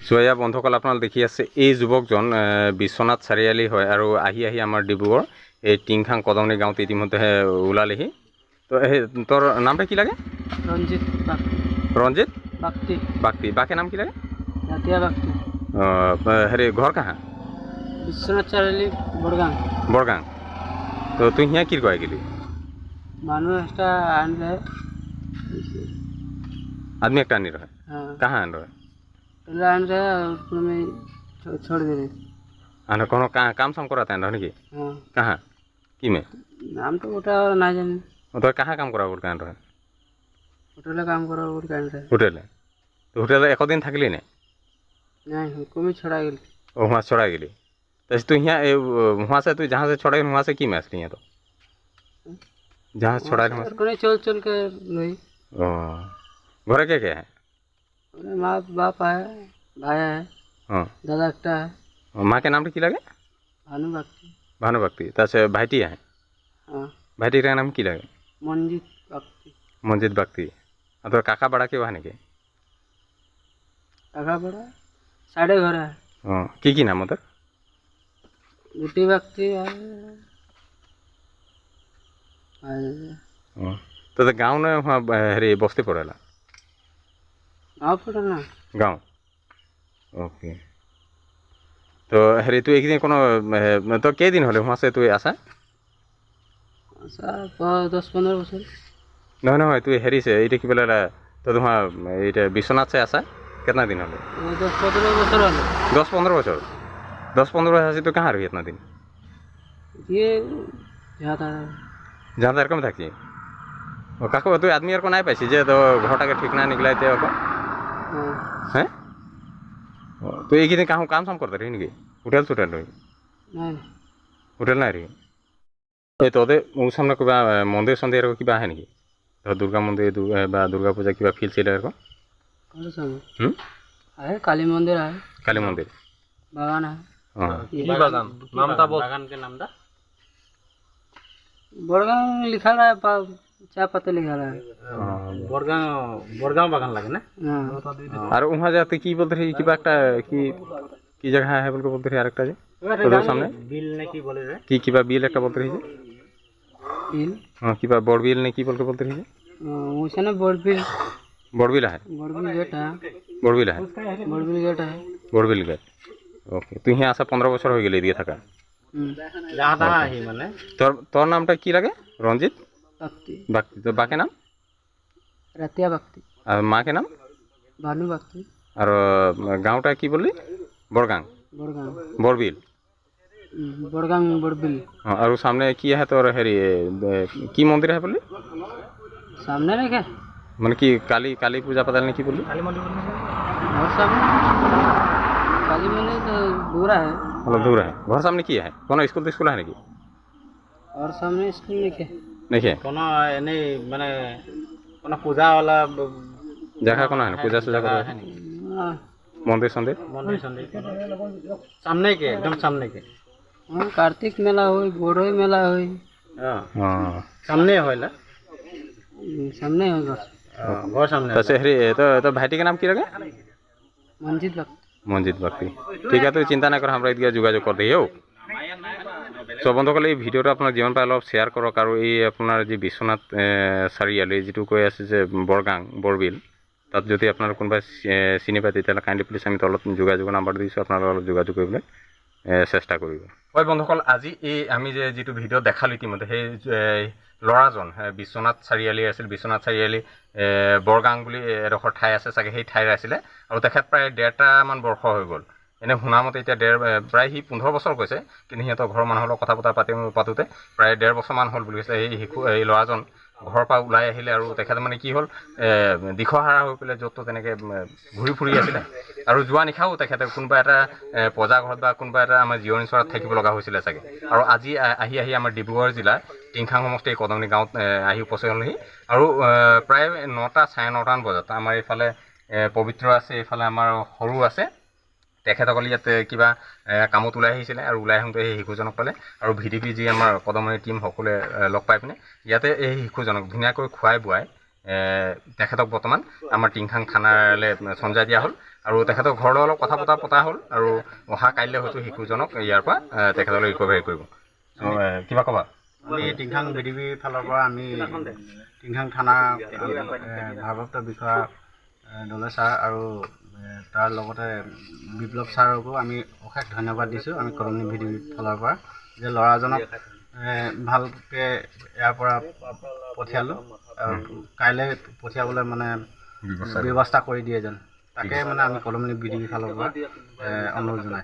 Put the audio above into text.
Soya বন্ধুসকল আপোনালোক দেখি আছে এই যুৱকজন বিশ্বনাথ চাৰিআলি হয় আৰু আহি আমাৰ ডিব্ৰুগড় এই টিংখাং কদমনি গাঁৱত ইতিমধ্যে ওলালেহি। তো তোৰ নামটা কি লাগে? ৰঞ্জিত বাগতি। ৰঞ্জিত বাগতি। বাগতি। বাকে নাম কি লাগে? ৰাতিয়া বাগতি। হেৰি ঘৰ কাহা? বিশ্বনাথ চাৰিআলি বড়গাং। বড়গাং। তো তুই হিয়া কি কয় গেলি? মানুষ একটা আন रहे आदमी एक आनी रहा? हाँ कहाँ आन रहा? आन रहे और में छोड़ दे रहे। आना कोनो काम साम कराता है ना कि? हाँ कहाँ कि में? नाम तो उठा ना जाने। तो कहाँ काम करा बोल के आन रहा? होटल काम करा बोल के आन रहे। होटल? तो होटल एक दिन थकली ने? नहीं हमको भी छोड़ा गेली। ओ वहाँ छोड़ा गेली। तो तू यहाँ वहाँ से तू जहाँ से छोड़ा गई वहाँ से की मैच नहीं है तो? जहाँ से छोड़ा है कोने चल चल के रही। ओ घर क्या क्या है? माँ बाप है, भाई है, हाँ दादा एकटा है। माँ के नाम की लगे? भानु भक्ति। भानु भक्ति। तसे भाईटी है? हाँ भाईटी का नाम की लगे? मंजित भक्ति। मंजित भक्ति। तो काका बड़ा के वहाँ के? काका बड़ा साढ़े घर है। हाँ की नाम उधर? गुटी भक्ति है। तो गाँव ने वहाँ हेरी बस्ती पड़ेला? गाँव पड़ा ना। गाँव। ओके। तो हेरी तू एक दिन कोनो तो के दिन होले वहाँ से तू आसा? सर 10-15 बছর। नहीं नहीं तू हेरी से ये कि बोले तो वहाँ ये विश्वनाथ से आसा कितना दिन होले? 10-15 বছর হলো। 10-15 बছर? 10-15 बছर से तो कहाँ रही इतना दिन? ये जाता है। जहाँ तक कम थी और काको तू आदमी को नहीं पासी जे तो घरटा के ठीक ना निकला थे हैं? तो एक दिन कहाँ काम साम करते रही नहीं? होटल सुटल रही? नहीं होटल ना रही? तो वो सामने क्या मंदिर सन्दिर को क्या है नहीं? तो दुर्गा मंदिर दुर्गा पूजा क्या फील से को? है काली मंदिर है। काली मंदिर बागान है। हाँ ये बागान नामटा बोल। बागान के नाम दा बड़गांव लिखा रहा है, चाय पत्ते लिखा रहा है। बड़गांव बागान लगे ना। और वहाँ जाते की बोलते रही कि बागटा की जगह है बोल के बोलते रही आरेकटा जे तो सामने बिल ने की बोले रे की बा बिल एक बोलते रही जे बिल हाँ की बा बड़ बिल ने की बोल के बोलते रही जे वैसे ना बड़ बिल है। बड़ बिल गेट है। बड़बिल है? बड़ बिल गेट है। बड़बिल गेट। ओके। तू यहाँ आसा 15 बছর हो गए दिए थका? जहाँ ही माने तोर नामटा की लगे? रंजित भक्ति। भक्ति। तो बाके नाम? रातिया भक्ति। और माँ के नाम? भानु भक्ति। और गाँवटा की बोली? बड़गांग। बड़गांव बड़बिल। बड़गांव बड़बिल। हाँ और सामने की है तो हेरी की मंदिर है बोली? सामने नहीं क्या मन की काली काली पूजा पता नहीं की बोली? काली मंदिर और सामने काली मंदिर तो दूर है। मतलब दूर है। घर सामने की है? कौन स्कूल है नहीं? और सामने स्कूल नहीं क्या नहीं है? कोनो नहीं माने कोनो पूजा वाला जगह कौन है? पूजा सुजा करो है? मंदिर संदिर? सामने के एकदम सामने के। हाँ कार्तिक मेला हुई, बोरोई मेला हुई। हाँ सामने होइला। सामने हो घर सामने। तो शहरी तो भाईटी के नाम की लगे? मंजित भक्ति। मंजित भक्ति। ठीक है तो चिंता ना कर हमरा इतना जोगाजोग कर दिए। सो बंधुসকল এই ভিডিওটা আপনার জীবন পাই অলপ শেয়ার কৰক আৰু এই আপোনাৰ যে বিশ্বনাথ চাৰিআলি যেটো কৈ আছে যে বড়গাং বড়বিল তাত যদি আপোনাৰ কোনোবা চিনি পায় তেতিয়াহ'লে কাইণ্ডলি প্লিজ আমি তলত যোগাযোগৰ নাম্বাৰ দিছোঁ আপোনালোকে অলপ যোগাযোগ কৰিবলৈ চেষ্টা কৰিব। হয় বন্ধুসকল আজি এই আমি যে যেটো ভিডিও দেখালোঁ ইতিমধ্যে সেই ল'ৰাজন বিশ্বনাথ চাৰিআলি আছিল। বিশ্বনাথ চাৰিআলি বড়গাং বুলি এডোখৰ ঠাই আছে চাগে সেই ঠাইৰ আছিলে আৰু তেখেত প্ৰায় 1.5মান বৰ্ষ হৈ গ'ল। এনে শুনা মতে এতিয়া প্ৰায় সি 15 বছৰ কৈছে কিন্তু সিহঁতৰ ঘৰৰ মানুহৰ লগত কথা বতৰা পাতোঁতে প্ৰায় 1.5 বছৰমান হ'ল বুলি কৈছে। এই ল'ৰাজন ঘৰৰ পৰা ওলাই আহিলে আৰু তেখেতে মানে কি হ'ল দিশহাৰা হৈ পেলাই য'ত তেনেকৈ ঘূৰি ফুৰি আছিলে আৰু যোৱা নিশাও তেখেতে কোনোবা এটা পজা ঘৰত বা কোনোবা এটা আমাৰ জিৰণি চৰাত থাকিব লগা হৈছিলে চাগে। আৰু আজি আহি আমাৰ ডিব্ৰুগড় জিলাৰ টিংখাং সমষ্টিৰ কদমনি গাঁৱত আহি উপস্থিত হ'লহি আৰু প্ৰায় 9টা 9:30মান বজাত আমাৰ এইফালে পবিত্ৰ আছে, এইফালে আমাৰ সৰু আছে। তেখেতসকলে ইয়াতে কিবা কামত ওলাই আহিছিলে আৰু ওলাই আহোঁতে সেই শিশুজনক পালে আৰু ভিডিপি যি আমাৰ কদমনি টীম সকলোৱে লগ পাই পিনে ইয়াতে এই শিশুজনক ধুনীয়াকৈ খুৱাই বুৱাই তেখেতক বৰ্তমান আমাৰ টিংখাং থানালৈ চঞ্জাই দিয়া হ'ল আৰু তেখেতৰ ঘৰলৈ অলপ কথা বতৰা পতা হ'ল আৰু অহা কাইলৈ হয়তো শিশুজনক ইয়াৰ পৰা তেখেতলৈ ৰিকভাৰী কৰিব কিবা ক'বা আমি টিংখাং বিডিবিৰ ফালৰ পৰা আমি টিংখাং থানা ভাৰপ্ৰাপ্ত বিষয়া দলে ছাৰ আৰু তাৰ লগতে বিপ্লৱ ছাৰকো আমি অশেষ ধন্যবাদ দিছোঁ আমি কলনী বিডিবিৰ ফালৰ পৰা যে ল'ৰাজনক ভালকৈ ইয়াৰ পৰা পঠিয়ালোঁ কাইলৈ পঠিয়াবলৈ মানে ব্যৱস্থা কৰি দিয়ে যেন তাকে মানে আমি কলনী বিডিবিৰ ফালৰ পৰা অনুৰোধ জনাইছোঁ